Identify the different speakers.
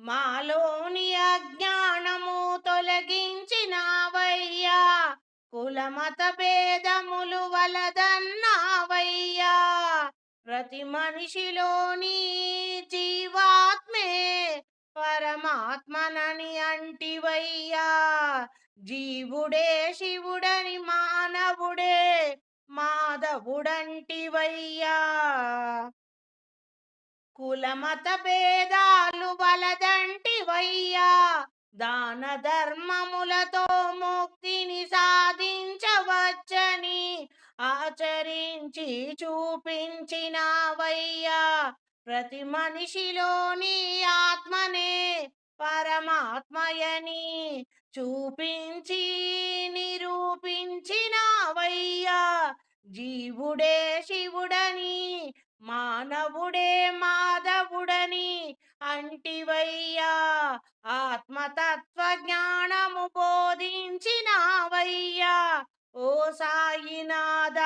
Speaker 1: మాలోని అజ్ఞానము తొలగించినావయ్యా, కులమత భేదములు వలదన్నావయ్యా. ప్రతి మనిషిలోని జీవాత్మే పరమాత్మనని అంటివయ్యా. జీవుడే శివుడని, మానవుడే మాధవుడంటివయ్యా. కులమత భేదాలు వలదంటివయ్యా, దాన ధర్మములతో ముక్తిని సాధించవచ్చని ఆచరించి చూపించినావయ్యా. ప్రతి మనిషిలోని ఆత్మనే పరమాత్మయని చూపించి నిరూపించినావయ్యా. జీవుడే శివుడని, మానవుడే మాధవుడని అంటివయ్యా. ఆత్మతత్వ జ్ఞానము బోధించినావయ్యా. ఓ సాయినాథ,